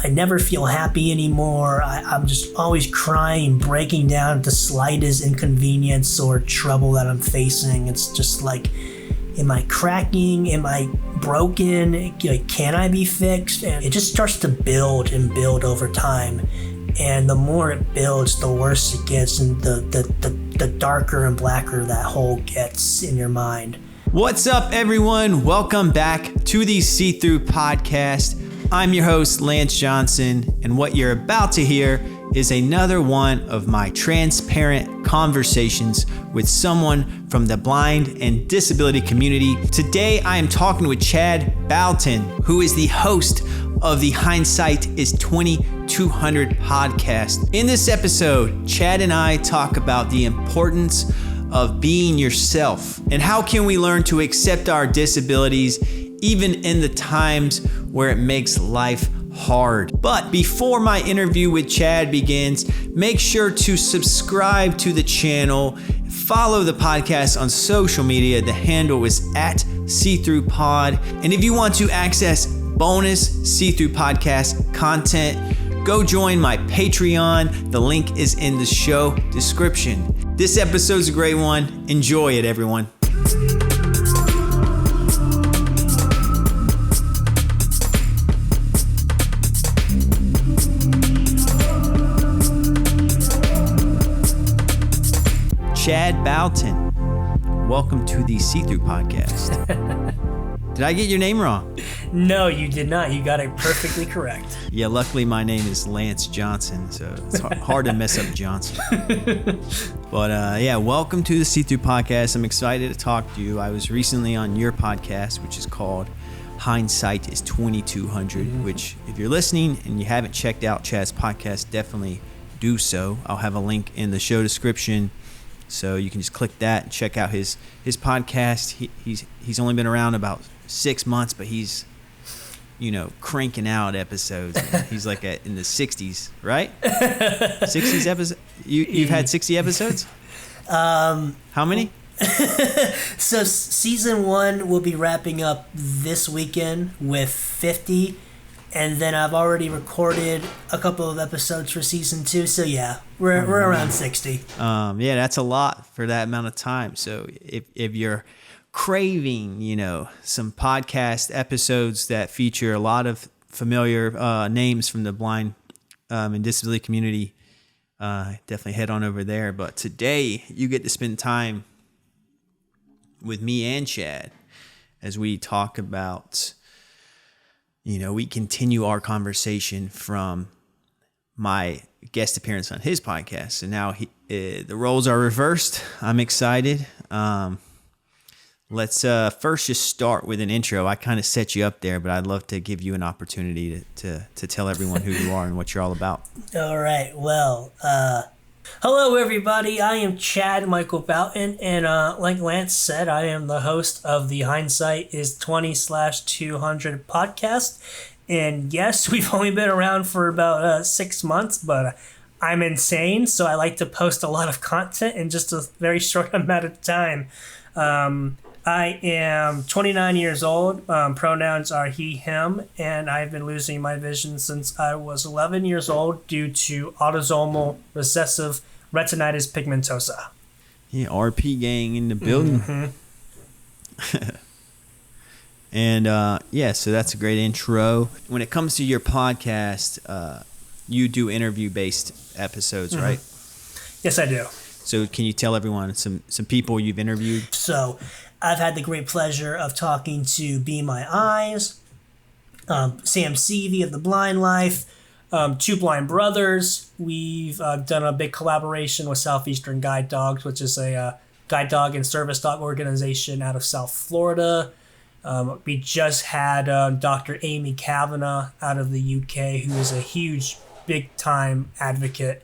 I never feel happy anymore. I'm just always crying, breaking down at the slightest inconvenience or trouble that I'm facing. It's just like, am I cracking? Am I broken? Like, can I be fixed? And it just starts to build and build over time. And the more it builds, the worse it gets, and the darker and blacker that hole gets in your mind. What's up, everyone? Welcome back to the See-Through Podcast. I'm your host, Lance Johnson, and what you're about to hear is another one of my transparent conversations with someone from the blind and disability community. Today, I am talking with Chad Bouton, who is the host of the Hindsight is 2200 podcast. In this episode, Chad and I talk about the importance of being yourself and how can we learn to accept our disabilities even in the times where it makes life hard. But before my interview with Chad begins, make sure to subscribe to the channel, follow the podcast on social media. The handle is at See-Through Pod. And if you want to access bonus See-Through Podcast content, go join my Patreon. The link is in the show description. This episode's a great one. Enjoy it, everyone. Chad Bouton, welcome to the See-Through Podcast. Did I get your name wrong? No, you did not. You got it perfectly correct. Yeah, luckily my name is Lance Johnson, so it's hard to mess up Johnson. But yeah, welcome to the See-Through Podcast. I'm excited to talk to you. I was recently on your podcast, which is called Hindsight is 2200, which if you're listening and you haven't checked out Chad's podcast, definitely do so. I'll have a link in the show description, so you can just click that and check out his podcast. He's only been around about 6 months, but he's, cranking out episodes. He's like in the 60s, right? 60s episodes? You've had 60 episodes? How many? So season 1 will be wrapping up this weekend with 50. And then I've already recorded a couple of episodes for season 2. So yeah, we're around 60. Yeah, that's a lot for that amount of time. So if you're craving, some podcast episodes that feature a lot of familiar names from the blind and disability community, definitely head on over there. But today you get to spend time with me and Chad as we talk about, we continue our conversation from my guest appearance on his podcast. And now the roles are reversed. I'm excited. Let's first just start with an intro. I kind of set you up there, but I'd love to give you an opportunity to tell everyone who you are and what you're all about. All right. Well, hello, everybody. I am Chad Michael Bouton, and like Lance said, I am the host of the Hindsight is 20/200 podcast. And yes, we've only been around for about 6 months, but I'm insane, so I like to post a lot of content in just a very short amount of time. I am 29 years old. Pronouns are he, him, and I've been losing my vision since I was 11 years old due to autosomal recessive retinitis pigmentosa. Yeah, RP gang in the building. Mm-hmm. And so that's a great intro. When it comes to your podcast, you do interview-based episodes, right? Yes, I do. So can you tell everyone some people you've interviewed? So I've had the great pleasure of talking to Be My Eyes, Sam Seavey of The Blind Life, Two Blind Brothers. We've done a big collaboration with Southeastern Guide Dogs, which is a guide dog and service dog organization out of South Florida. We just had Dr. Amy Kavanagh out of the UK, who is a huge, big-time advocate.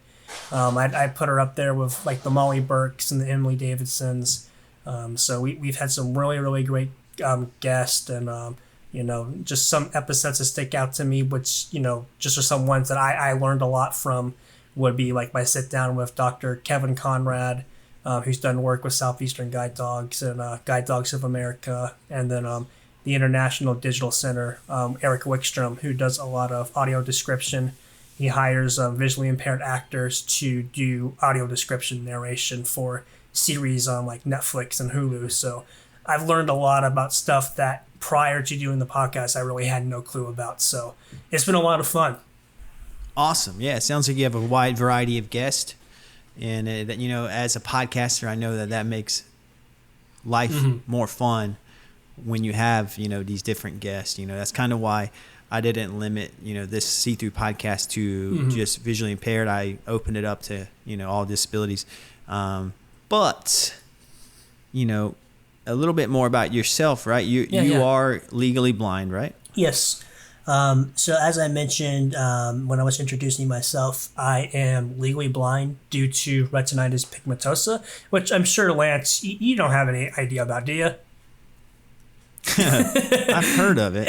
I put her up there with like the Molly Burkes and the Emily Davidsons. So we've had some really, really great guests, and just some episodes that stick out to me, which just are some ones that I learned a lot from. Would be like my sit down with Dr. Kevin Conrad, who's done work with Southeastern Guide Dogs and Guide Dogs of America, and then the International Digital Center, Eric Wickstrom, who does a lot of audio description. He hires visually impaired actors to do audio description narration for series on like Netflix and Hulu. So I've learned a lot about stuff that prior to doing the podcast, I really had no clue about. So it's been a lot of fun. Awesome. Yeah, it sounds like you have a wide variety of guests. And, that as a podcaster, I know that makes life more fun when you have, these different guests. That's kind of why I didn't limit, this See-Through podcast to just visually impaired. I opened it up to, all disabilities. But, a little bit more about yourself, right? You are legally blind, right? Yes. So as I mentioned when I was introducing myself, I am legally blind due to retinitis pigmentosa, which I'm sure, Lance, you don't have any idea about, do you? I've heard of it.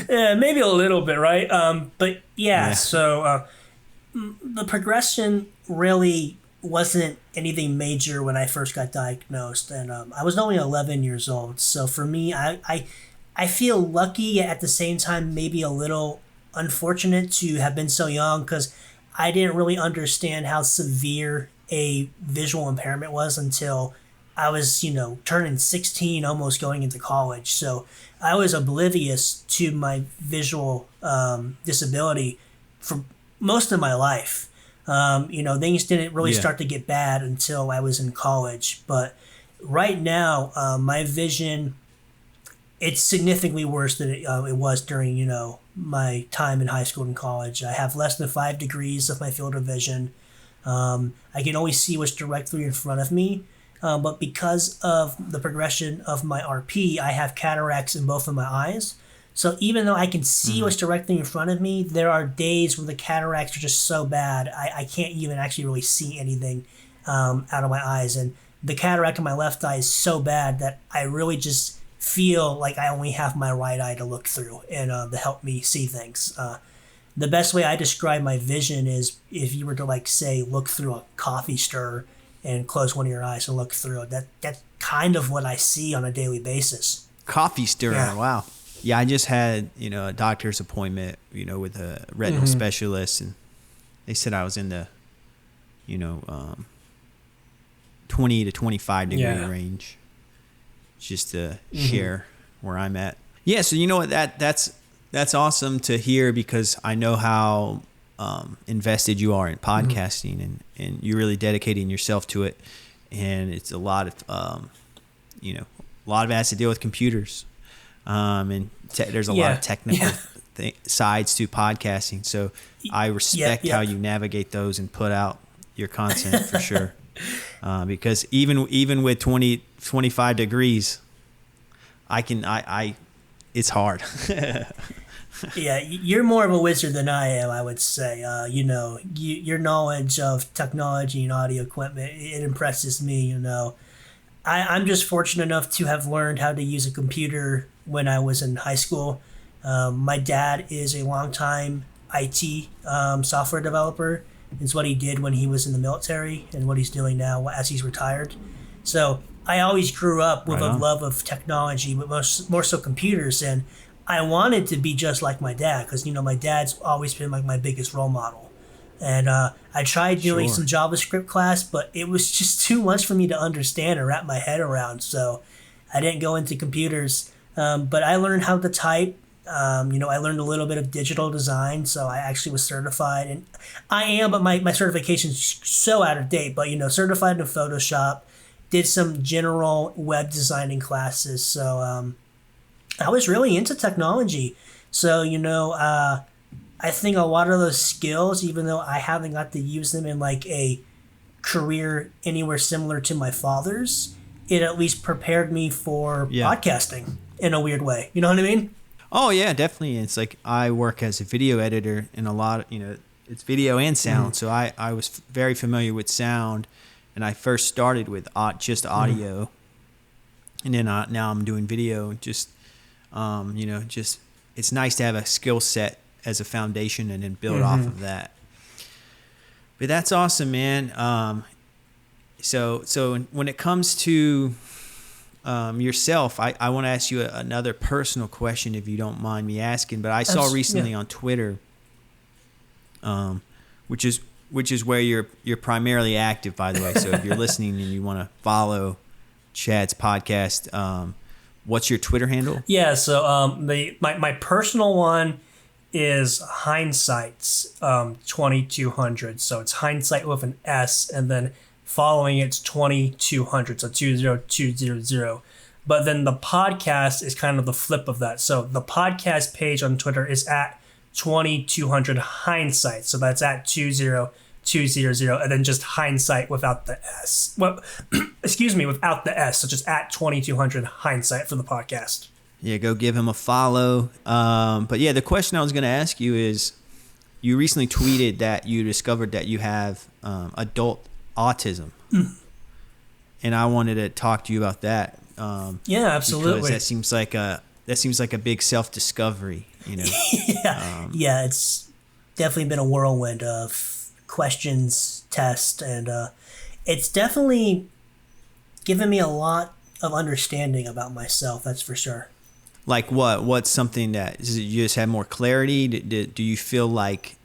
Yeah, maybe a little bit, right? But so the progression really wasn't anything major when I first got diagnosed, and I was only 11 years old. So for me, I feel lucky, at the same time maybe a little unfortunate to have been so young, because I didn't really understand how severe a visual impairment was until I was, turning 16, almost going into college. So I was oblivious to my visual disability for most of my life. Things didn't really start to get bad until I was in college. But right now, my vision, it's significantly worse than it was during, my time in high school and college. I have less than 5 degrees of my field of vision. I can only see what's directly in front of me. But because of the progression of my RP, I have cataracts in both of my eyes. So even though I can see what's directly in front of me, there are days where the cataracts are just so bad, I can't even actually really see anything out of my eyes. And the cataract in my left eye is so bad that I really just feel like I only have my right eye to look through and to help me see things. The best way I describe my vision is if you were to, say, look through a coffee stirrer and close one of your eyes and look through it. That's kind of what I see on a daily basis. Coffee stirrer, wow. Yeah, I just had, a doctor's appointment, with a retinal specialist, and they said I was in the, 20 to 25 degree range, just to share where I'm at. Yeah, so you know what, that's awesome to hear, because I know how invested you are in podcasting, and you're really dedicating yourself to it, and it's a lot of, a lot of it has to deal with computers. And there's a lot of technical sides to podcasting. So I respect how you navigate those and put out your content for sure. Because even with 25 degrees, it's hard. Yeah, you're more of a wizard than I am, I would say. Your knowledge of technology and audio equipment, it impresses me, I'm just fortunate enough to have learned how to use a computer when I was in high school. My dad is a longtime IT software developer. It's what he did when he was in the military and what he's doing now as he's retired. So I always grew up with a love of technology, but more so computers. And I wanted to be just like my dad because, my dad's always been like my biggest role model. And I tried doing some JavaScript class, but it was just too much for me to understand or wrap my head around. So I didn't go into computers. But I learned how to type. I learned a little bit of digital design, so I actually was certified. And I am, but my certification's so out of date. But, certified in Photoshop, did some general web designing classes. So I was really into technology. So, I think a lot of those skills, even though I haven't got to use them in like a career anywhere similar to my father's, it at least prepared me for podcasting in a weird way. You know what I mean? Oh yeah, definitely. It's like I work as a video editor in a lot of, it's video and sound. So I was very familiar with sound, and I first started with just audio, and then now I'm doing video. Just, it's nice to have a skill set as a foundation and then build off of that. But that's awesome, man. So when it comes to yourself, I want to ask you another personal question, if you don't mind me asking. But I saw recently on Twitter, which is where you're primarily active, by the way. So if you're listening and you want to follow Chad's podcast, what's your Twitter handle? Yeah, so my personal one is Hindsight's 2200. So it's Hindsight with an S, and then following it's 2200, so 20200. But then the podcast is kind of the flip of that. So the podcast page on Twitter is at 2200 Hindsight. So that's at 20200, and then just Hindsight without the S. Well, excuse me, without the S. So just at 2200 Hindsight for the podcast. Yeah, go give him a follow. But yeah, the question I was going to ask you is, you recently tweeted that you discovered that you have adult autism. And I wanted to talk to you about that. Yeah, absolutely. Because that seems like a big self-discovery, you know. Yeah, it's definitely been a whirlwind of questions, tests, and it's definitely given me a lot of understanding about myself, that's for sure. Like what? What's something that you just have more clarity? Do you feel like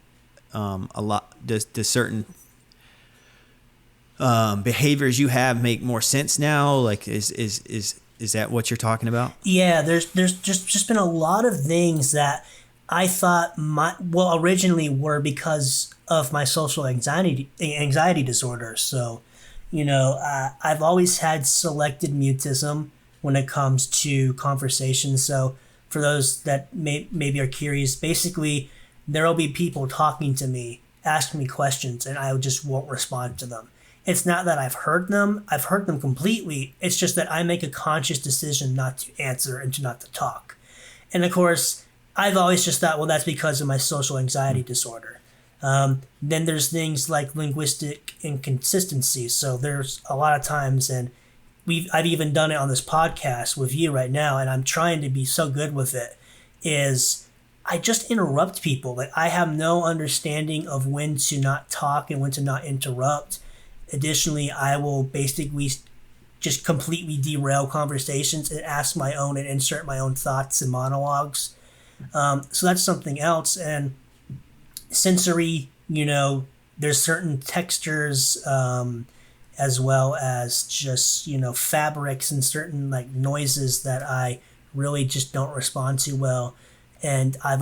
a lot? Does certain behaviors you have make more sense now? Like is that what you're talking about? Yeah, there's just been a lot of things that I thought originally were because of my social anxiety disorder. So, I've always had selected mutism when it comes to conversation. So for those that maybe are curious, basically there will be people talking to me, asking me questions, and I just won't respond to them. It's not that I've heard them completely. It's just that I make a conscious decision not to answer and not to talk. And of course, I've always just thought, well, that's because of my social anxiety disorder. Then there's things like linguistic inconsistency. So there's a lot of times, and I've even done it on this podcast with you right now, and I'm trying to be so good with it, is I just interrupt people. Like, I have no understanding of when to not talk and when to not interrupt. Additionally, I will basically just completely derail conversations and ask my own and insert my own thoughts and monologues. So that's something else. And sensory, there's certain textures, as well as just, fabrics and certain like noises that I really just don't respond to well. And I've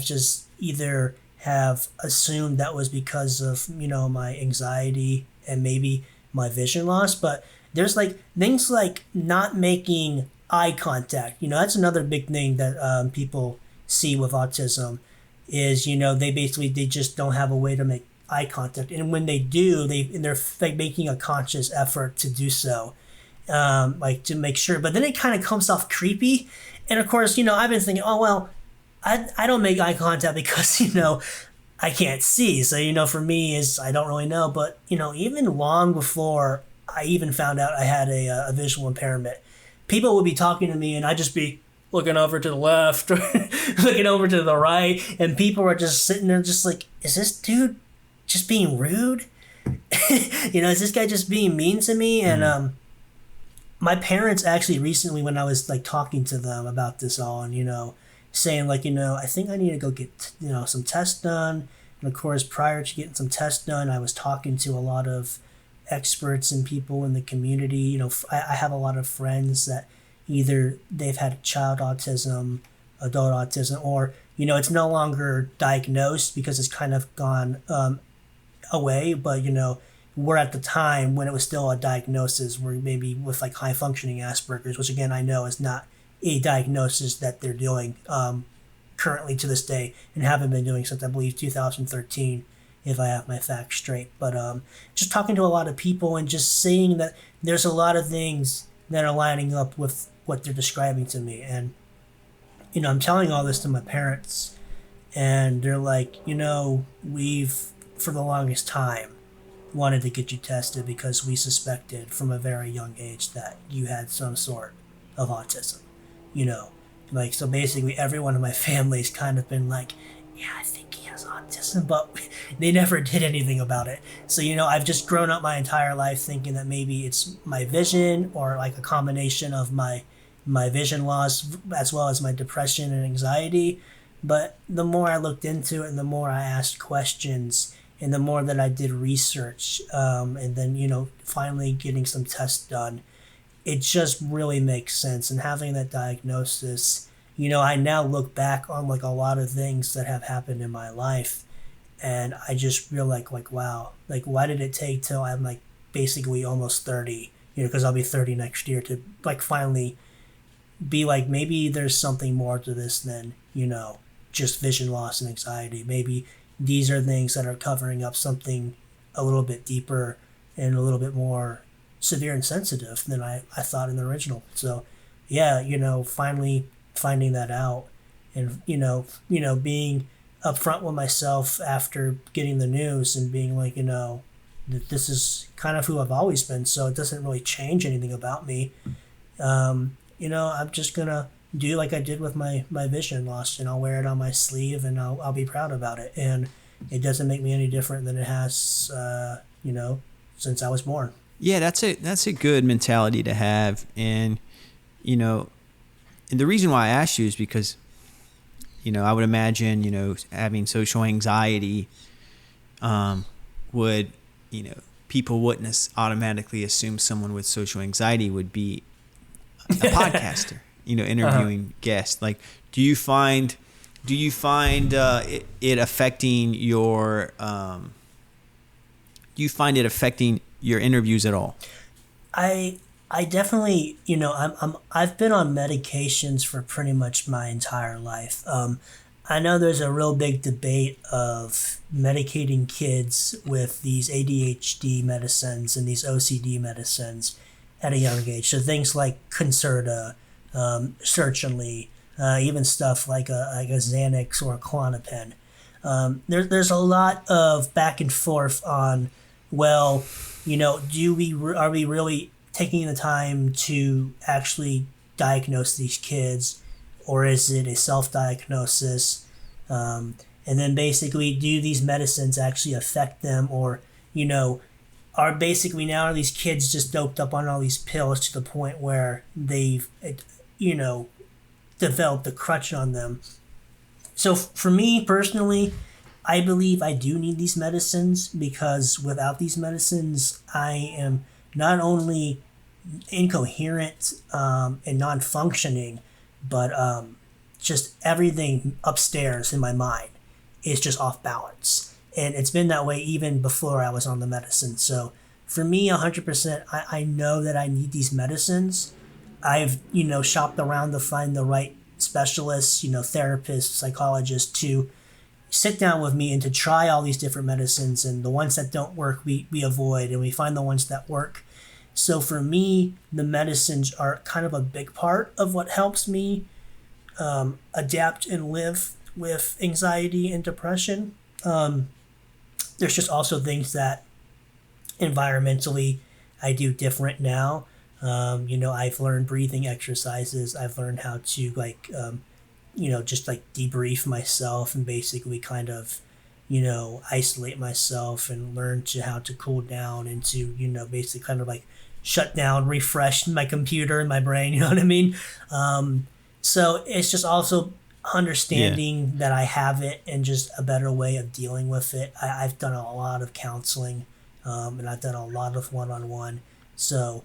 just either have assumed that was because of, my anxiety and maybe my vision loss. But there's like things like not making eye contact. That's another big thing that people see with autism is, they just don't have a way to make eye contact, and when they do, they're like making a conscious effort to do so, like to make sure. But then it kind of comes off creepy, and of course, I've been thinking, oh well, I don't make eye contact because I can't see. So for me is I don't really know. But even long before I even found out I had a visual impairment, people would be talking to me, and I'd just be looking over to the left or looking over to the right, and people were just sitting there, just like, is this dude just being rude? Is this guy just being mean to me? And my parents actually recently, when I was like talking to them about this all, and saying like, I think I need to go get some tests done. And of course, prior to getting some tests done, I was talking to a lot of experts and people in the community. I have a lot of friends that either they've had child autism, adult autism, or it's no longer diagnosed because it's kind of gone away, but we're at the time when it was still a diagnosis, where maybe with like high functioning Asperger's, which again I know is not a diagnosis that they're doing currently to this day, and haven't been doing since I believe 2013, if I have my facts straight. But just talking to a lot of people and just seeing that there's a lot of things that are lining up with what they're describing to me. And I'm telling all this to my parents, and they're like, we've for the longest time wanted to get you tested because we suspected from a very young age that you had some sort of autism. Like, so basically everyone in my family's kind of been like, yeah, I think he has autism, but they never did anything about it. So, I've just grown up my entire life thinking that maybe it's my vision or like a combination of my vision loss as well as my depression and anxiety. But the more I looked into it and the more I asked questions and the more that I did research, and then, finally getting some tests done, it just really makes sense. And having that diagnosis, I now look back on like a lot of things that have happened in my life, and I just feel like wow, like why did it take till I'm like basically almost 30, because I'll be 30 next year, to like finally be like, maybe there's something more to this than, just vision loss and anxiety. Maybe these are things that are covering up something a little bit deeper and a little bit more severe and sensitive than I thought in the original. So yeah, finally finding that out, and being upfront with myself after getting the news and being like, that this is kind of who I've always been, so it doesn't really change anything about me. I'm just gonna do like I did with my vision loss, and I'll wear it on my sleeve, and I'll be proud about it, and it doesn't make me any different than it has since I was born. Yeah, that's a good mentality to have. And and the reason why I asked you is because I would imagine having social anxiety would people wouldn't automatically assume someone with social anxiety would be a podcaster, interviewing guests. Like, do you find it affecting your your interviews at all? I definitely, I've been on medications for pretty much my entire life. I know there's a real big debate of medicating kids with these ADHD medicines and these OCD medicines at a young age. So things like Concerta, Sertraline, even stuff like a Xanax or a Klonopin. There's a lot of back and forth on, well, are we really taking the time to actually diagnose these kids, or is it a self-diagnosis? And then basically, do these medicines actually affect them, or are these kids just doped up on all these pills to the point where they've developed a crutch on them? So for me personally, I believe I do need these medicines, because without these medicines, I am not only incoherent and non-functioning, but just everything upstairs in my mind is just off balance. And it's been that way even before I was on the medicine. So for me, 100%, I know that I need these medicines. I've, shopped around to find the right specialists, therapists, psychologists to sit down with me and to try all these different medicines. And the ones that don't work, we avoid, and we find the ones that work. So for me, the medicines are kind of a big part of what helps me adapt and live with anxiety and depression. There's just also things that environmentally I do different now. I've learned breathing exercises. I've learned how to just like debrief myself and basically kind of, isolate myself and learn how to cool down and to, basically kind of like shut down, refresh my computer and my brain, you know what I mean? So it's just also understanding that I have it and just a better way of dealing with it. I've done a lot of counseling, and I've done a lot of one-on-one. So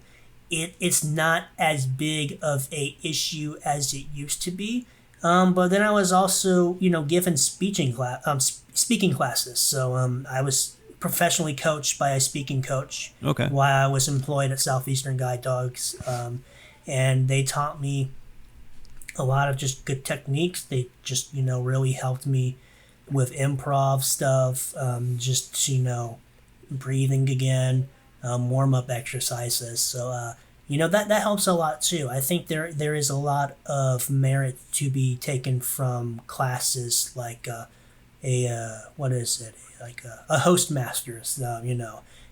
it's not as big of a issue as it used to be. But then I was also, given speaking classes. So I was professionally coached by a speaking coach while I was employed at Southeastern Guide Dogs. And they taught me a lot of just good techniques. They just, really helped me with improv stuff, breathing again, warm-up exercises. So, that helps a lot too. I think there is a lot of merit to be taken from classes like a Hostmasters,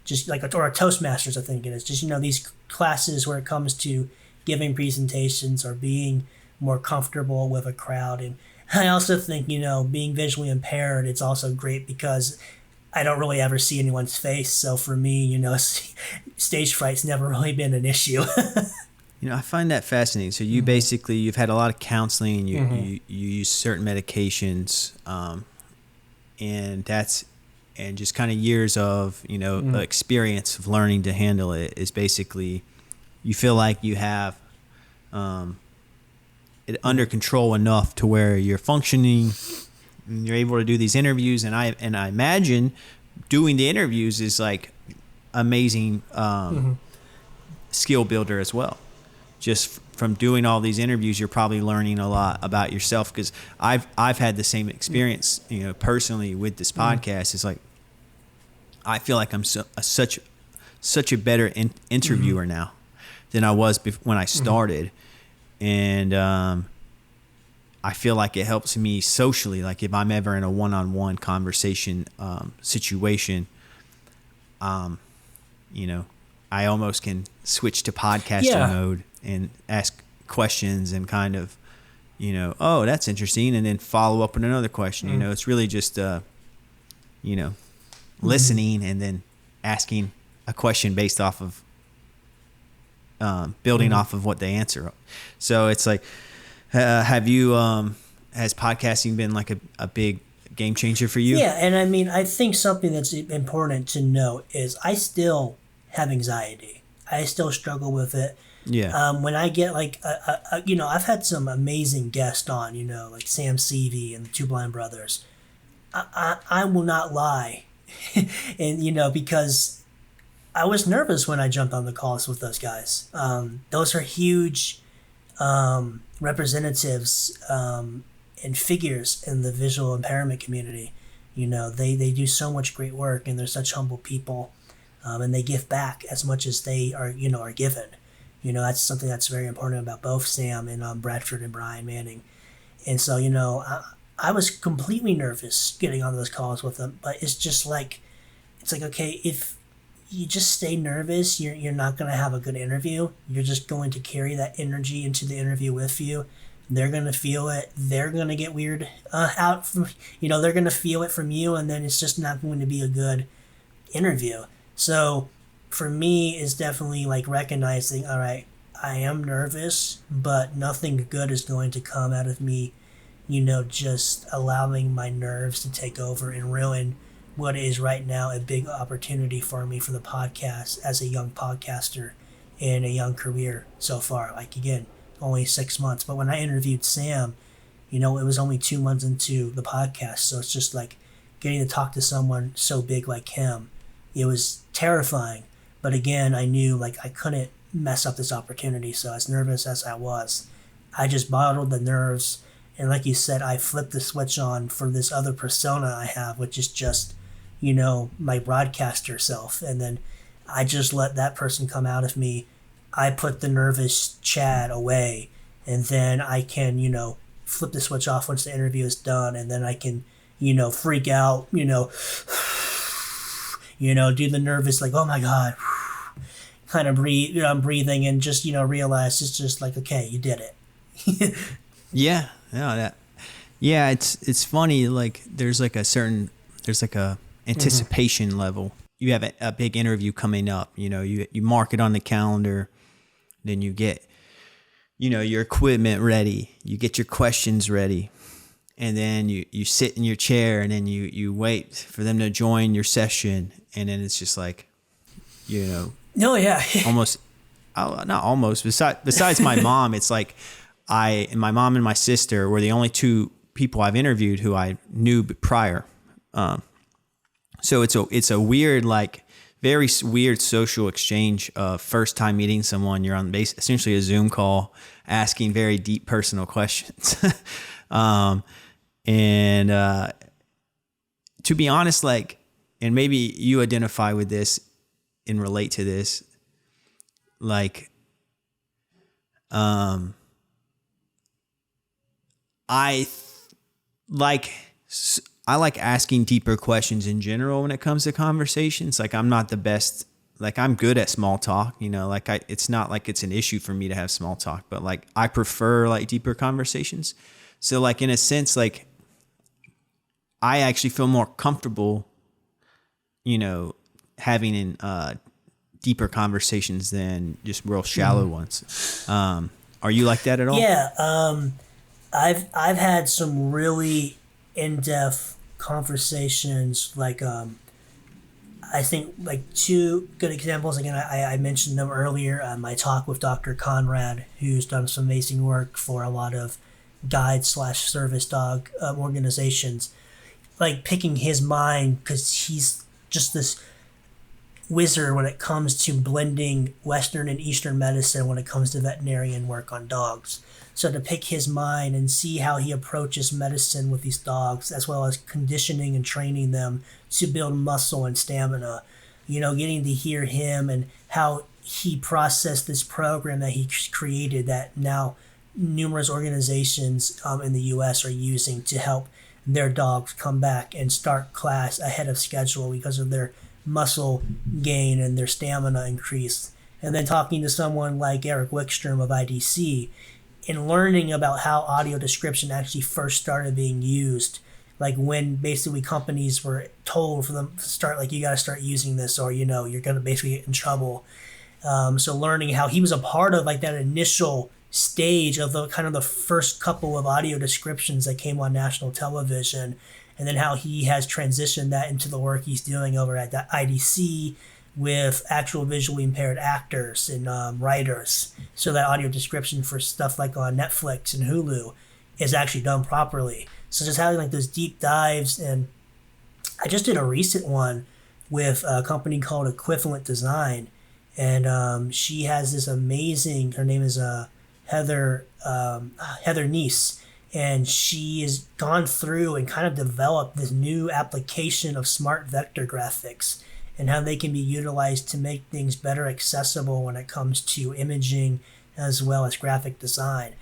just like or a Toastmasters, I think it is. Just, these classes where it comes to giving presentations or being more comfortable with a crowd. And I also think, being visually impaired, it's also great because I don't really ever see anyone's face. So for me, stage fright's never really been an issue. I find that fascinating. So you basically, you've had a lot of counseling, you use certain medications, and just kind of years of, experience of learning to handle it is basically, you feel like you have it under control enough to where you're functioning, and you're able to do these interviews. And I imagine doing the interviews is like amazing skill builder as well. Just from doing all these interviews, you're probably learning a lot about yourself, because I've had the same experience, personally with this podcast. It's like, I feel like I'm such a better interviewer now than I was when I started. And I feel like it helps me socially. Like if I'm ever in a one-on-one conversation situation, I almost can switch to podcasting mode and ask questions and kind of, oh, that's interesting, and then follow up with another question. It's really just, listening and then asking a question based off of building off of what they answer. So it's like, has podcasting been like a big game changer for you? Yeah, and I mean, I think something that's important to note is I still have anxiety. I still struggle with it. Yeah. When I get like, I've had some amazing guests on, like Sam Seavey and the Two Blind Brothers. I will not lie. And, because I was nervous when I jumped on the calls with those guys. Those are huge representatives and figures in the visual impairment community. They do so much great work, and they're such humble people, and they give back as much as they are given. That's something that's very important about both Sam and Bradford and Brian Manning. And so, I was completely nervous getting on those calls with them, but it's just like, okay, if you just stay nervous, you're not going to have a good interview. You're just going to carry that energy into the interview with you. They're going to feel it. They're going to get weird out from, they're going to feel it from you, and then it's just not going to be a good interview. So for me, it's definitely like recognizing, all right, I am nervous, but nothing good is going to come out of me, just allowing my nerves to take over and ruin what is right now a big opportunity for me for the podcast as a young podcaster in a young career so far. Like, again, only 6 months. But when I interviewed Sam, it was only 2 months into the podcast. So it's just like getting to talk to someone so big like him. It was terrifying. But again, I knew like I couldn't mess up this opportunity. So as nervous as I was, I just bottled the nerves. And like you said, I flipped the switch on for this other persona I have, which is just, my broadcaster self. And then I just let that person come out of me. I put the nervous Chad away, and then I can, flip the switch off once the interview is done. And then I can, freak out, do the nervous, like, oh my God, kind of breathe, I'm breathing, and just, realize it's just like, okay, you did it. Yeah. Yeah. It's funny. Like there's like a anticipation level. You have a big interview coming up, you mark it on the calendar, then you get, your equipment ready, you get your questions ready, and then you sit in your chair, and then you wait for them to join your session. And then it's just like, Oh yeah. not almost, besides my mom, it's like my mom and my sister were the only two people I've interviewed who I knew prior. So it's a weird, like very weird social exchange of first time meeting someone. You're on essentially a Zoom call asking very deep personal questions. To be honest, like, and maybe you identify with this and relate to this, like, I like asking deeper questions in general when it comes to conversations. Like I'm not the best, like I'm good at small talk, it's not like it's an issue for me to have small talk, but like I prefer like deeper conversations. So like in a sense, like I actually feel more comfortable, having in deeper conversations than just real shallow ones. Are you like that at all? Yeah, I've had some really in-depth conversations. Like, I think like two good examples. Again, I mentioned them earlier. My talk with Dr. Conrad, who's done some amazing work for a lot of guide/service dog organizations. Like picking his mind because he's just this wizard when it comes to blending Western and Eastern medicine when it comes to veterinarian work on dogs. So to pick his mind and see how he approaches medicine with these dogs, as well as conditioning and training them to build muscle and stamina, getting to hear him and how he processed this program that he created that now numerous organizations in the U.S. are using to help their dogs come back and start class ahead of schedule because of their muscle gain and their stamina increase. And then talking to someone like Eric Wickstrom of IDC and learning about how audio description actually first started being used, like when basically companies were told for them to start, like, you got to start using this or you're going to basically get in trouble. So learning how he was a part of like that initial stage of the kind of the first couple of audio descriptions that came on national television, and then how he has transitioned that into the work he's doing over at the IDC with actual visually impaired actors and writers, so that audio description for stuff like on Netflix and Hulu is actually done properly. So just having like those deep dives, and I just did a recent one with a company called Equivalent Design, and she has this amazing, her name is Heather Neese, and she has gone through and kind of developed this new application of smart vector graphics and how they can be utilized to make things better accessible when it comes to imaging as well as graphic design.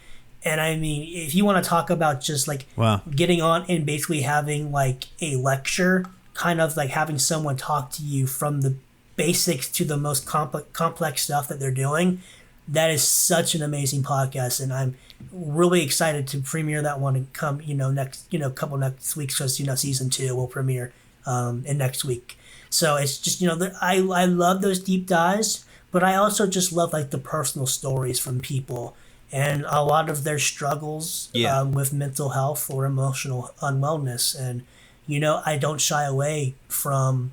And I mean, if you want to talk about just like getting on and basically having like a lecture, kind of like having someone talk to you from the basics to the most complex stuff that they're doing, that is such an amazing podcast, and I'm really excited to premiere that one and come, next next week, because season 2 will premiere in next week. So it's just I love those deep dives, but I also just love like the personal stories from people and a lot of their struggles with mental health or emotional unwellness, and I don't shy away from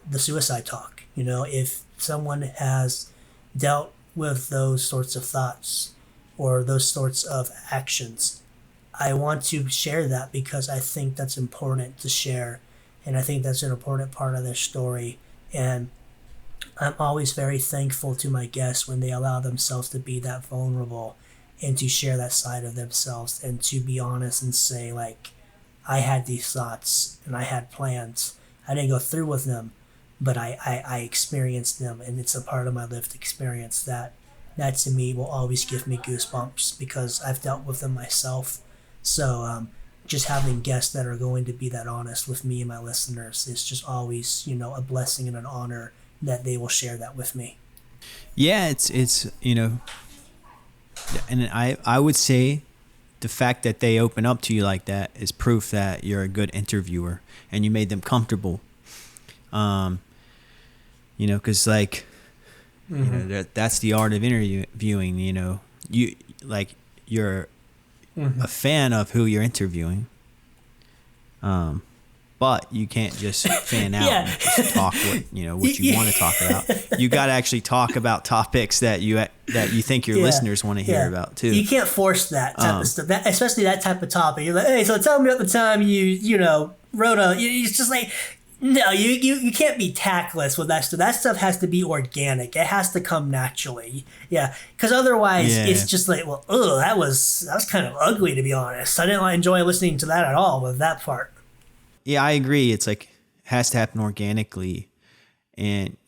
the suicide talk. If someone has dealt with those sorts of thoughts or those sorts of actions, I want to share that because I think that's important to share, and I think that's an important part of their story. And I'm always very thankful to my guests when they allow themselves to be that vulnerable and to share that side of themselves and to be honest and say, like, I had these thoughts and I had plans. I didn't go through with them, but I experienced them, and it's a part of my lived experience that to me will always give me goosebumps because I've dealt with them myself. So just having guests that are going to be that honest with me and my listeners is just always, a blessing and an honor that they will share that with me. Yeah, it's and I would say the fact that they open up to you like that is proof that you're a good interviewer and you made them comfortable. Because like, that's the art of interviewing. You're a fan of who you're interviewing, but you can't just fan out and just talk what you want to talk about. You got to actually talk about topics that you think your listeners want to hear about too. You can't force that type of stuff, especially that type of topic. You're like, hey, so tell me about the time you wrote it's just like, no, you can't be tactless with that stuff. That stuff has to be organic. It has to come naturally. Yeah, because otherwise it's just like, well, that was kind of ugly, to be honest. I didn't enjoy listening to that at all with that part. Yeah, I agree. It's like, it has to happen organically. And,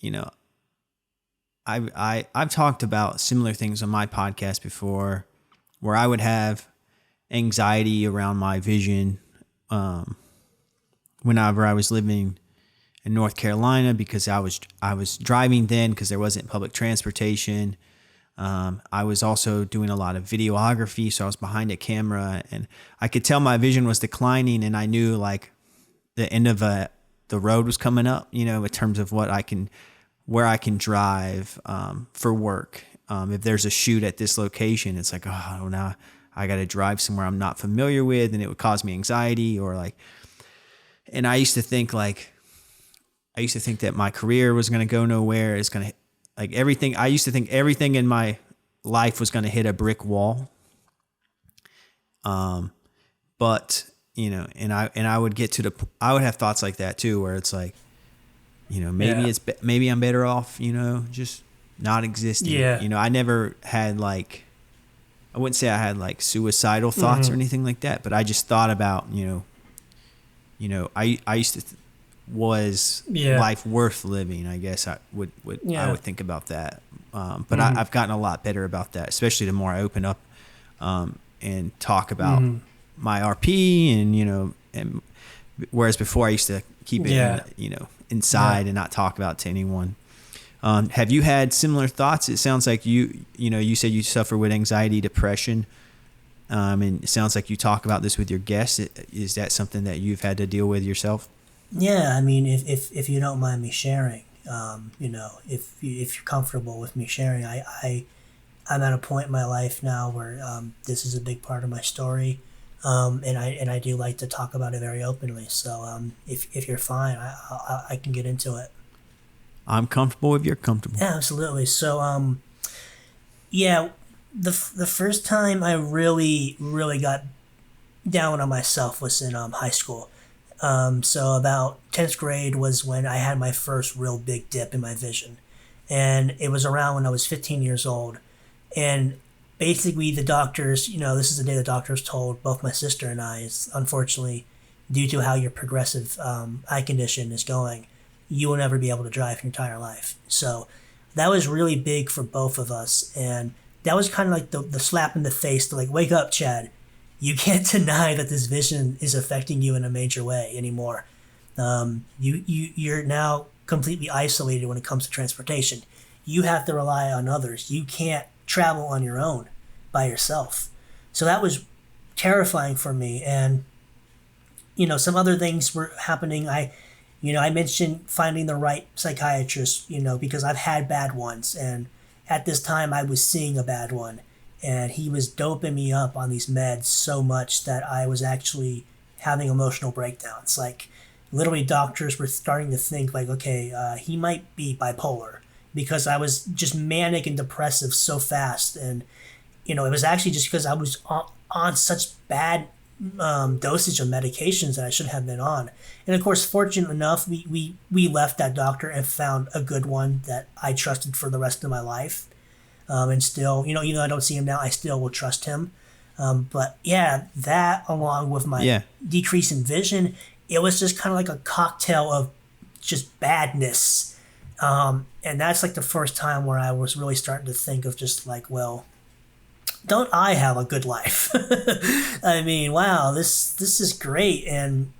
I've talked about similar things on my podcast before where I would have anxiety around my vision whenever I was living in North Carolina, because I was driving then because there wasn't public transportation. I was also doing a lot of videography, so I was behind a camera, and I could tell my vision was declining, and I knew like the end of the road was coming up, in terms of where I can drive for work. If there's a shoot at this location, it's like, oh, now I got to drive somewhere I'm not familiar with, and it would cause me anxiety and I used to think that my career was going to go nowhere. It's going to everything. I used to think everything in my life was going to hit a brick wall. But and I would get I would have thoughts like that too, where it's like, maybe I'm better off, just not existing. Yeah. I never had I wouldn't say I had suicidal thoughts or anything like that, but I just thought about, I used to was life worth living? I guess I would think about that. But I've gotten a lot better about that, especially the more I open up and talk about my RP and whereas before I used to keep it inside and not talk about it to anyone. Have you had similar thoughts? It sounds like you said you suffer with anxiety, depression. And it sounds like you talk about this with your guests. Is that something that you've had to deal with yourself? Yeah, I mean, if you don't mind me sharing, if you're comfortable with me sharing, I'm at a point in my life now where this is a big part of my story, and I do like to talk about it very openly. So if you're fine, I can get into it. I'm comfortable if you're comfortable. Yeah, absolutely. So the first time I really got down on myself was in high school. So about 10th grade was when I had my first real big dip in my vision. And it was around when I was 15 years old. And basically the doctors, this is the day the doctors told both my sister and I, is unfortunately, due to how your progressive eye condition is going, you will never be able to drive your entire life. So that was really big for both of us. And that was kind of like the slap in the face to wake up, Chad. You can't deny that this vision is affecting you in a major way anymore. You're now completely isolated when it comes to transportation. You have to rely on others. You can't travel on your own by yourself. So that was terrifying for me. And, some other things were happening. I mentioned finding the right psychiatrist, because I've had bad ones. And at this time I was seeing a bad one. And he was doping me up on these meds so much that I was actually having emotional breakdowns. Literally doctors were starting to think okay, he might be bipolar, because I was just manic and depressive so fast. And, it was actually just because I was on such bad dosage of medications that I shouldn't have been on. And of course, fortunate enough, we left that doctor and found a good one that I trusted for the rest of my life. And still, even though I don't see him now, I still will trust him. But yeah, that along with my decrease in vision, it was just kind of like a cocktail of just badness. And that's the first time where I was really starting to think of just well, don't I have a good life? I mean, wow, this is great. And,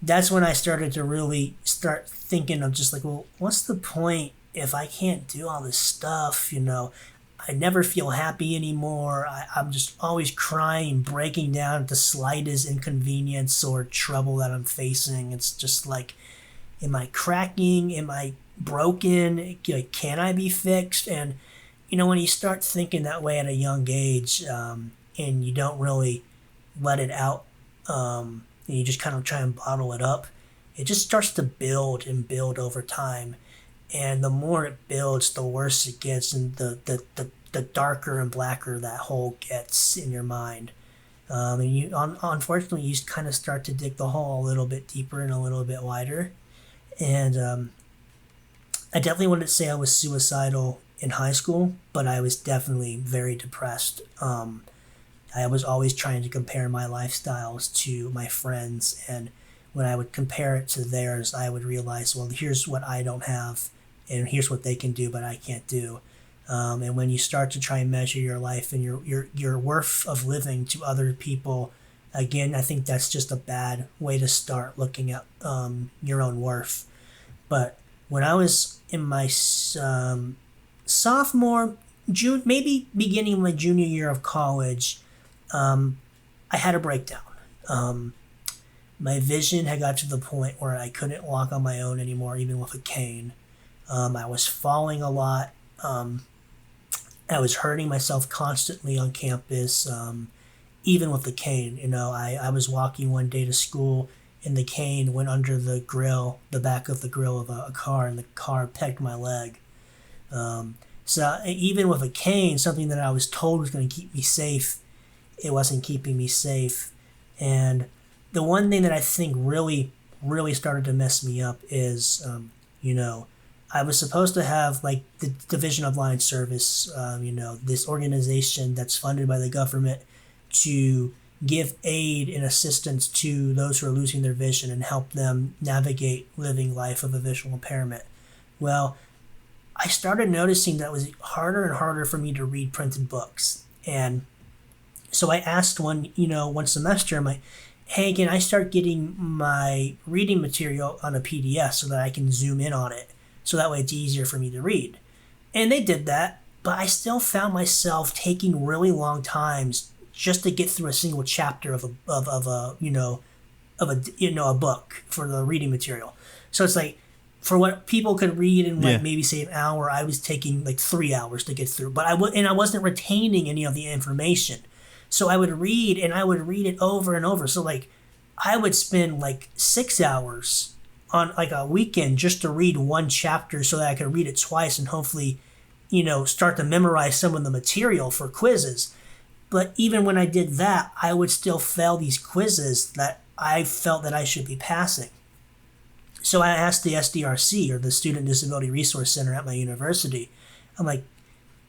that's when I started to really start thinking of just well, what's the point if I can't do all this stuff? I never feel happy anymore. I'm just always crying, breaking down at the slightest inconvenience or trouble that I'm facing. It's just am I cracking? Am I broken? Can I be fixed? And, when you start thinking that way at a young age, and you don't really let it out, and you just kind of try and bottle it up, it just starts to build and build over time. And the more it builds, the worse it gets, and the darker and blacker that hole gets in your mind. And you, unfortunately, you kind of start to dig the hole a little bit deeper and a little bit wider. And I definitely wouldn't say I was suicidal in high school, but I was definitely very depressed. I was always trying to compare my lifestyles to my friends, and when I would compare it to theirs, I would realize, well, here's what I don't have, and here's what they can do, but I can't do. And when you start to try and measure your life and your worth of living to other people, again, I think that's just a bad way to start looking at your own worth. But when I was in my sophomore, maybe beginning of my junior year of college, I had a breakdown. My vision had got to the point where I couldn't walk on my own anymore, even with a cane. I was falling a lot. I was hurting myself constantly on campus, even with the cane. I was walking one day to school, and the cane went under the grill, the back of the grill of a car, and the car pegged my leg. So even with a cane, something that I was told was going to keep me safe, it wasn't keeping me safe. And the one thing that I think really, really started to mess me up is, I was supposed to have like the Division of Line Service, this organization that's funded by the government to give aid and assistance to those who are losing their vision and help them navigate living life of a visual impairment. Well, I started noticing that it was harder and harder for me to read printed books. And so I asked one semester, I'm like, hey, can I start getting my reading material on a PDF so that I can zoom in on it? So that way it's easier for me to read. And they did that, but I still found myself taking really long times just to get through a single chapter of a book for the reading material. So it's like, for what people could read in maybe say an hour, I was taking like 3 hours to get through. But I wasn't retaining any of the information. So I would read it over and over. So like I would spend like 6 hours on like a weekend just to read one chapter so that I could read it twice and hopefully, start to memorize some of the material for quizzes. But even when I did that, I would still fail these quizzes that I felt that I should be passing. So I asked the SDRC, or the Student Disability Resource Center at my university. I'm like,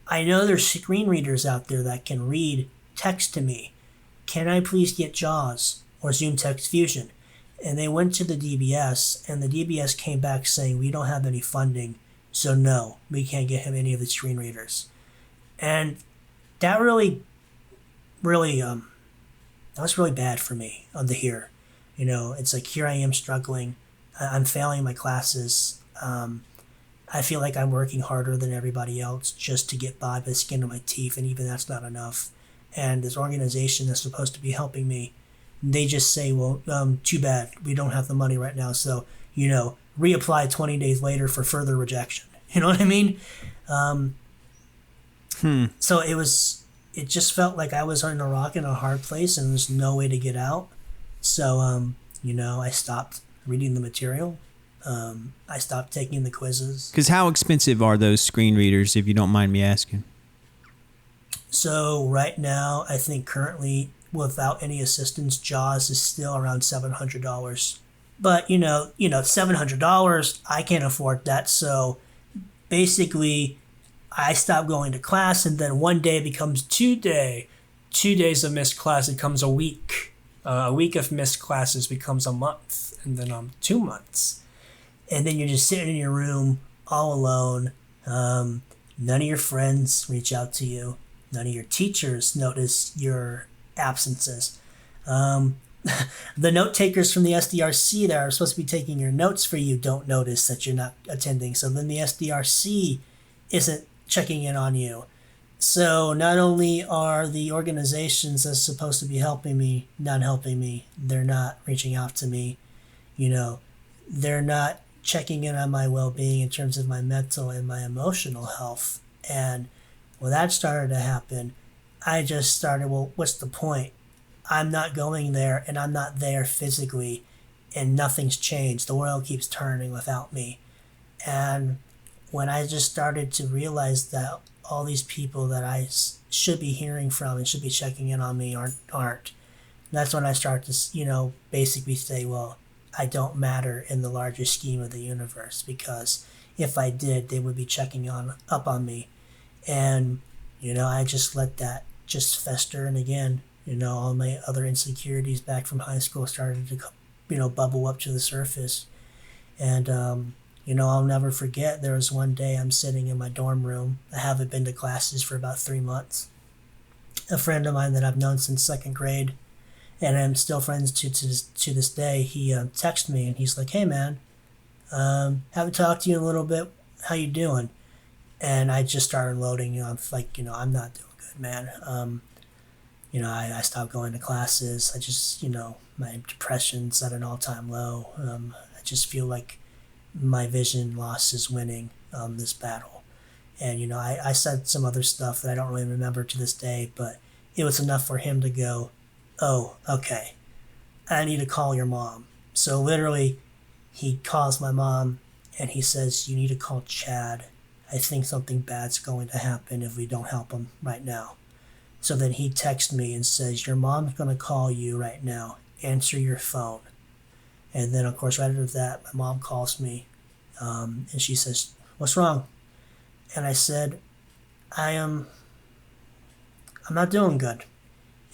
I know there's screen readers out there that can read text to me. Can I please get JAWS or Zoom Text Fusion? And they went to the DBS, and the DBS came back saying, we don't have any funding, so no, we can't get him any of the screen readers. And that really, that was really bad for me to hear. It's like, here I am struggling. I'm failing my classes. I feel like I'm working harder than everybody else just to get by the skin of my teeth, and even that's not enough. And this organization that's supposed to be helping me, they just say, well, too bad, we don't have the money right now, so, reapply 20 days later for further rejection. You know what I mean? So it just felt like I was on a rock in a hard place and there's no way to get out. So, I stopped reading the material. I stopped taking the quizzes. Because how expensive are those screen readers, if you don't mind me asking? So right now, I think currently, without any assistance, JAWS is still around $700. But, $700, I can't afford that. So basically, I stopped going to class, and then one day becomes 2 days. 2 days of missed class becomes a week. A week of missed classes becomes a month, and then 2 months. And then you're just sitting in your room all alone. None of your friends reach out to you. None of your teachers notice your absences. The note takers from the SDRC that are supposed to be taking your notes for you don't notice that you're not attending. So then the SDRC isn't checking in on you. So not only are the organizations that's supposed to be helping me not helping me, they're not reaching out to me. They're not checking in on my well-being in terms of my mental and my emotional health. And when that started to happen, I just started, well, what's the point? I'm not going there, and I'm not there physically, and nothing's changed. The world keeps turning without me. And when I just started to realize that all these people that I should be hearing from and should be checking in on me aren't, that's when I start to, basically say, well, I don't matter in the larger scheme of the universe, because if I did, they would be checking up on me. And, I just let that just fester. And again, all my other insecurities back from high school started to, bubble up to the surface. And, I'll never forget, there was one day I'm sitting in my dorm room. I haven't been to classes for about 3 months. A friend of mine that I've known since second grade, and I'm still friends to this day, he texted me and he's like, hey man, haven't talked to you in a little bit. How you doing? And I just started loading, I'm like, I'm not doing good, man. I stopped going to classes. I just, my depression's at an all-time low. I just feel like my vision loss is winning this battle. And, I said some other stuff that I don't really remember to this day, but it was enough for him to go, oh, okay, I need to call your mom. So literally, he calls my mom and he says, you need to call Chad. I think something bad's going to happen if we don't help him right now. So then he texts me and says, your mom's going to call you right now. Answer your phone. And then, of course, right after that, my mom calls me and she says, what's wrong? And I said, I'm not doing good.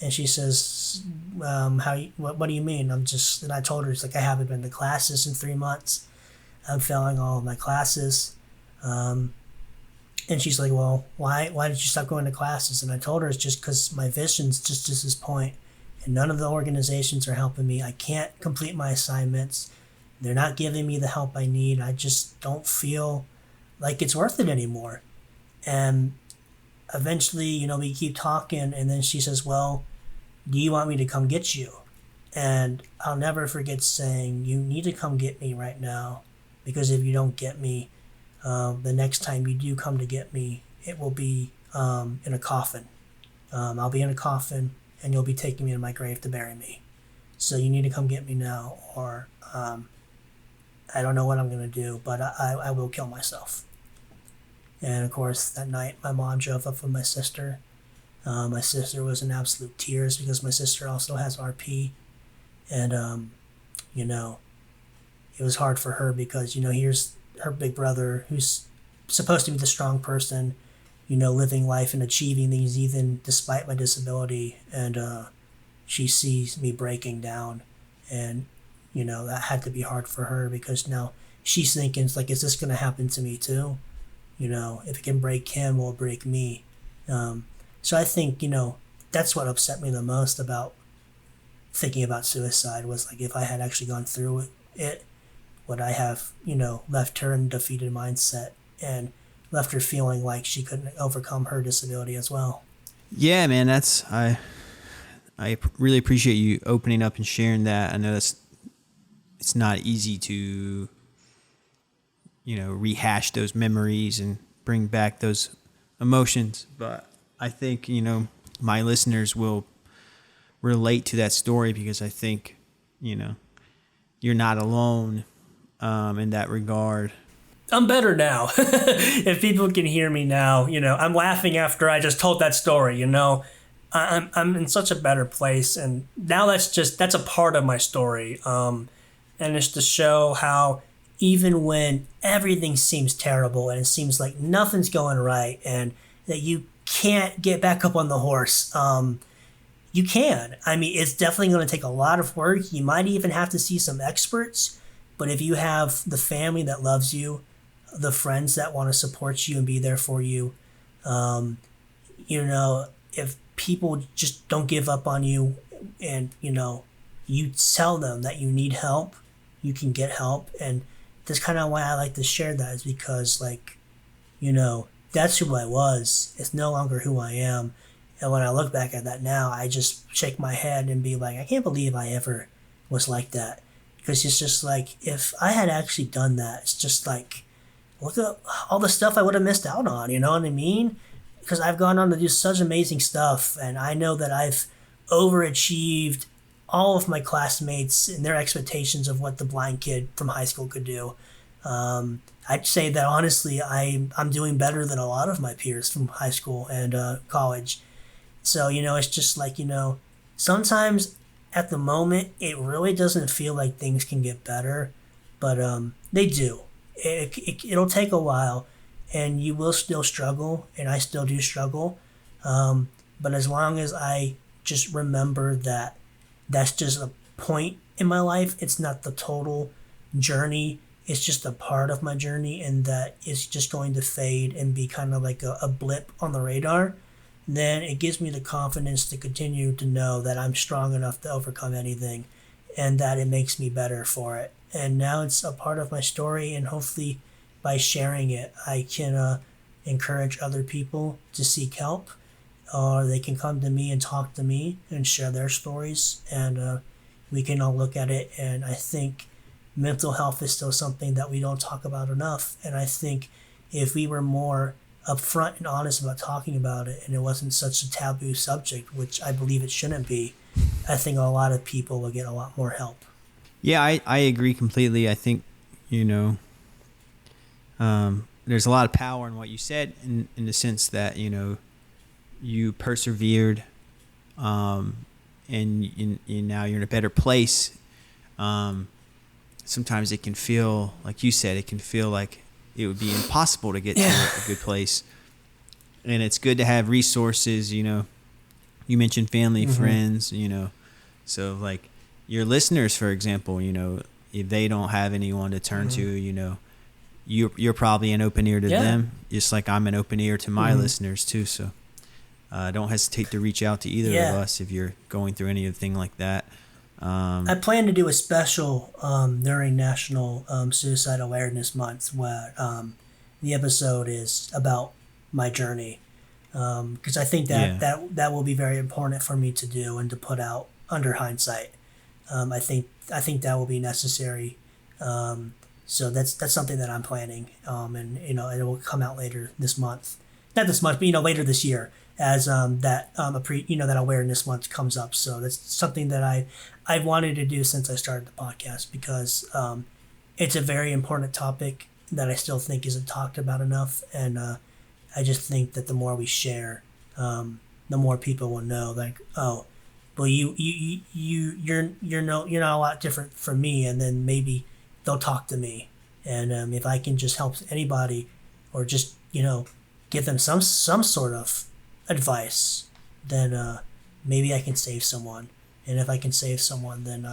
And she says, what do you mean? And I told her, it's like, I haven't been to classes in 3 months. I'm failing all of my classes. And she's like, well, why did you stop going to classes? And I told her it's just because my vision's just to this point, and none of the organizations are helping me. I can't complete my assignments. They're not giving me the help I need. I just don't feel like it's worth it anymore. And eventually, we keep talking, and then she says, well, do you want me to come get you? And I'll never forget saying, you need to come get me right now, because if you don't get me, the next time you do come to get me, it will be in a coffin. I'll be in a coffin, and you'll be taking me to my grave to bury me. So you need to come get me now, or I don't know what I'm going to do, but I will kill myself. And of course, that night, my mom drove up with my sister. My sister was in absolute tears because my sister also has RP. And, it was hard for her because, here's her big brother who's supposed to be the strong person, living life and achieving things even despite my disability. And she sees me breaking down. And, that had to be hard for her because now she's thinking, it's like, is this going to happen to me too? If it can break him, will break me. So I think, that's what upset me the most about thinking about suicide was like, if I had actually gone through it, would I have, left her in a defeated mindset and left her feeling like she couldn't overcome her disability as well? Yeah, man, I really appreciate you opening up and sharing that. I know it's not easy to, rehash those memories and bring back those emotions, but I think, my listeners will relate to that story because I think, you're not alone in that regard. I'm better now. If people can hear me now, I'm laughing after I just told that story, I'm in such a better place. And now that's a part of my story. And it's to show how even when everything seems terrible and it seems like nothing's going right and that you can't get back up on the horse, you can. I mean, it's definitely going to take a lot of work. You might even have to see some experts. But if you have the family that loves you, the friends that want to support you and be there for you, if people just don't give up on you and, you tell them that you need help, you can get help. And that's kind of why I like to share that is because, that's who I was. It's no longer who I am. And when I look back at that now, I just shake my head and be like, I can't believe I ever was like that. Because it's just like, if I had actually done that, it's just like, look at all the stuff I would have missed out on, you know what I mean? Because I've gone on to do such amazing stuff, and I know that I've overachieved all of my classmates and their expectations of what the blind kid from high school could do. I'd say that honestly, I'm doing better than a lot of my peers from high school and college. So, it's just like, sometimes at the moment, it really doesn't feel like things can get better, but they do. It'll take a while, and you will still struggle, and I still do struggle. But as long as I just remember that that's just a point in my life, it's not the total journey, it's just a part of my journey, and that it's just going to fade and be kind of like a blip on the radar, then it gives me the confidence to continue to know that I'm strong enough to overcome anything and that it makes me better for it. And now it's a part of my story, and hopefully by sharing it, I can encourage other people to seek help, or they can come to me and talk to me and share their stories, and we can all look at it. And I think mental health is still something that we don't talk about enough. And I think if we were more upfront and honest about talking about it, and it wasn't such a taboo subject, which I believe it shouldn't be, I think a lot of people will get a lot more help. Yeah, I agree completely. I think, there's a lot of power in what you said in the sense that, you persevered, and now you're in a better place. Sometimes it can feel, like you said, it can feel like it would be impossible to get to a good place. And it's good to have resources, you mentioned family, friends, so like your listeners, for example, if they don't have anyone to turn to, you're probably an open ear to them, just like I'm an open ear to my listeners too. So don't hesitate to reach out to either of us if you're going through anything like that. I plan to do a special during National Suicide Awareness Month where the episode is about my journey, because I think that will be very important for me to do and to put out under hindsight. I think that will be necessary. So that's something that I'm planning, and it will come out later this month. Not this month, but later this year, as that awareness month comes up. So that's something that I've wanted to do since I started the podcast, because it's a very important topic that I still think isn't talked about enough, and I just think that the more we share, the more people will know. Like, oh, well, you're not a lot different from me, and then maybe they'll talk to me, and if I can just help anybody, or just give them some sort of advice, then maybe I can save someone. And if I can save someone, then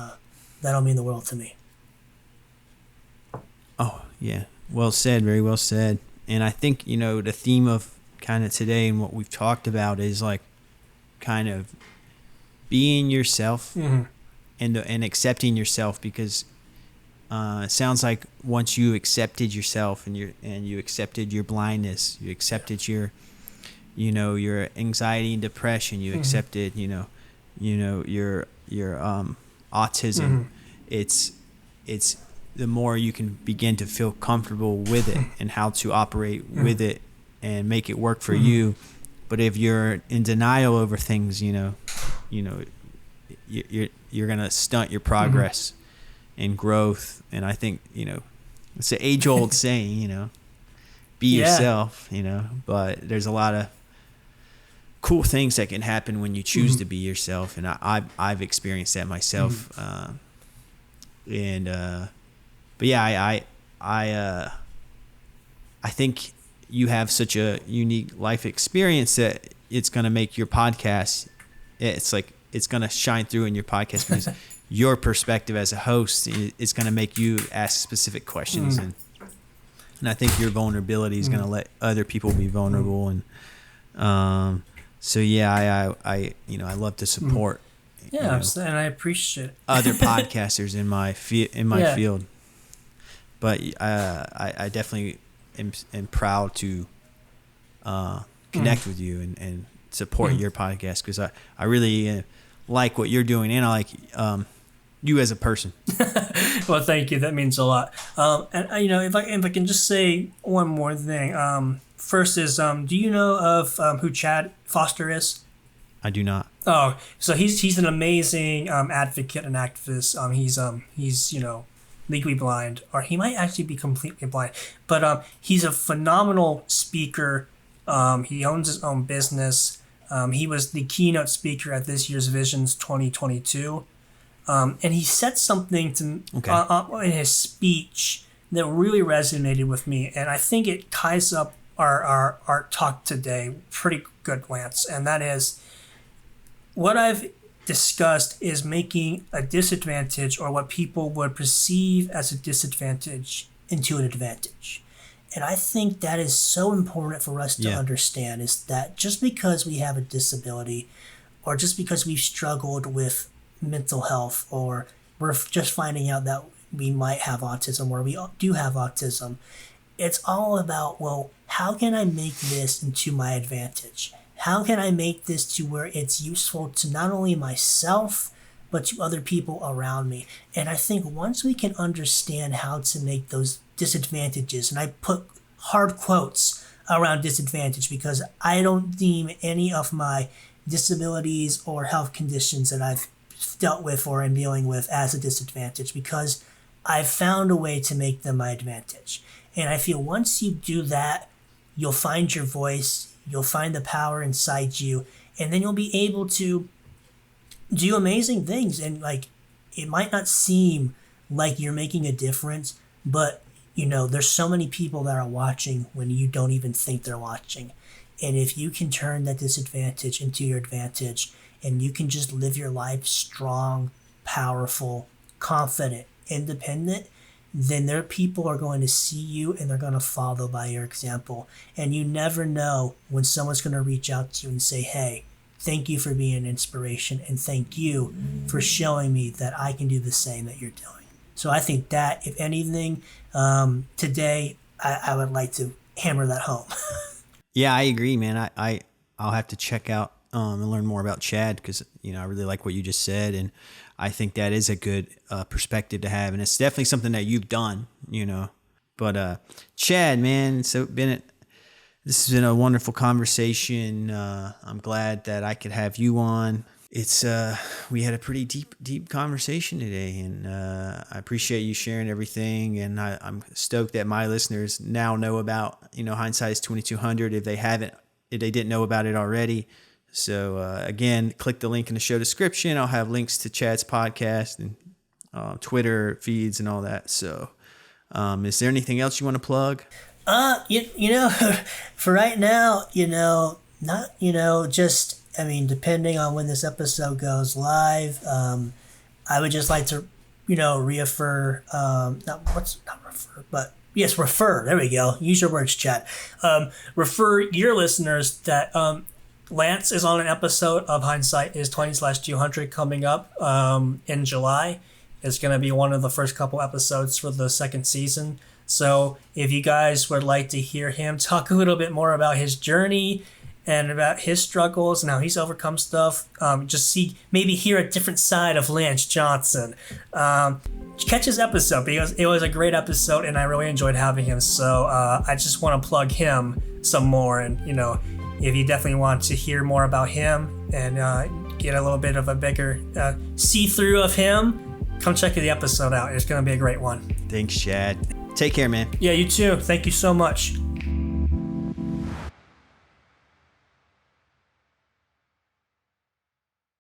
that'll mean the world to me. Oh, yeah. Well said. Very well said. And I think, the theme of kind of today and what we've talked about is like kind of being yourself and accepting yourself, because it sounds like once you accepted yourself and you accepted your blindness, you accepted your anxiety and depression, you accepted, your autism, it's the more you can begin to feel comfortable with it and how to operate with it and make it work for you. But if you're in denial over things, you're gonna stunt your progress and growth. And I think it's an age-old saying, be yourself, but there's a lot of cool things that can happen when you choose to be yourself, and I've experienced that myself. But yeah, I think you have such a unique life experience that it's gonna make your podcast. It's gonna shine through in your podcast because your perspective as a host is gonna make you ask specific questions, and I think your vulnerability is gonna let other people be vulnerable, and so yeah, I love to support. And I appreciate other podcasters in my field, but I definitely am proud to connect with you and support your podcast, because I really like what you're doing, and I like you as a person. Well, thank you. That means a lot. And if I can just say one more thing. First is, do you know of who Chad Foster is? I do not. Oh, so he's an amazing advocate and activist. He's legally blind, or he might actually be completely blind, but he's a phenomenal speaker. He owns his own business. He was the keynote speaker at this year's Visions 2022, and he said something in his speech that really resonated with me, and I think it ties up our talk today pretty good, Lance, and that is, what I've discussed is making a disadvantage, or what people would perceive as a disadvantage, into an advantage. And I think that is so important for us to understand, is that just because we have a disability, or just because we've struggled with mental health, or we're just finding out that we might have autism, or we do have autism, it's all about, well, how can I make this into my advantage? How can I make this to where it's useful to not only myself, but to other people around me? And I think once we can understand how to make those disadvantages, and I put hard quotes around disadvantage because I don't deem any of my disabilities or health conditions that I've dealt with or am dealing with as a disadvantage, because I've found a way to make them my advantage. And I feel once you do that, you'll find your voice, you'll find the power inside you, and then you'll be able to do amazing things. And like, it might not seem like you're making a difference, but you know, there's so many people that are watching when you don't even think they're watching. And if you can turn that disadvantage into your advantage, and you can just live your life strong, powerful, confident, independent, then there people are going to see you and they're going to follow by your example. And you never know when someone's going to reach out to you and say, hey, thank you for being an inspiration, and thank you for showing me that I can do the same that you're doing. So I think that, if anything, today I would like to hammer that home. Yeah, I agree, man. I'll have to check out and learn more about Chad, because I really like what you just said, and I think that is a good perspective to have, and it's definitely something that you've done. But Chad, man, this has been a wonderful conversation. I'm glad that I could have you on. We had a pretty deep conversation today, and I appreciate you sharing everything. And I'm stoked that my listeners now know about, Hindsight is 2200 if they didn't know about it already. So again, click the link in the show description. I'll have links to Chad's podcast and Twitter feeds and all that. So is there anything else you want to plug? For right now, depending on when this episode goes live, I would just like to, refer. Refer. There we go. Use your words, Chad. Refer your listeners that Lance is on an episode of Hindsight is 20/200 coming up in July. It's going to be one of the first couple episodes for the second season. So if you guys would like to hear him talk a little bit more about his journey and about his struggles and how he's overcome stuff, maybe hear a different side of Lance Johnson, catch his episode, because it was a great episode and I really enjoyed having him. So I just want to plug him some more. And, if you definitely want to hear more about him and get a little bit of a bigger see-through of him, come check the episode out. It's going to be a great one. Thanks, Chad. Take care, man. Yeah, you too. Thank you so much.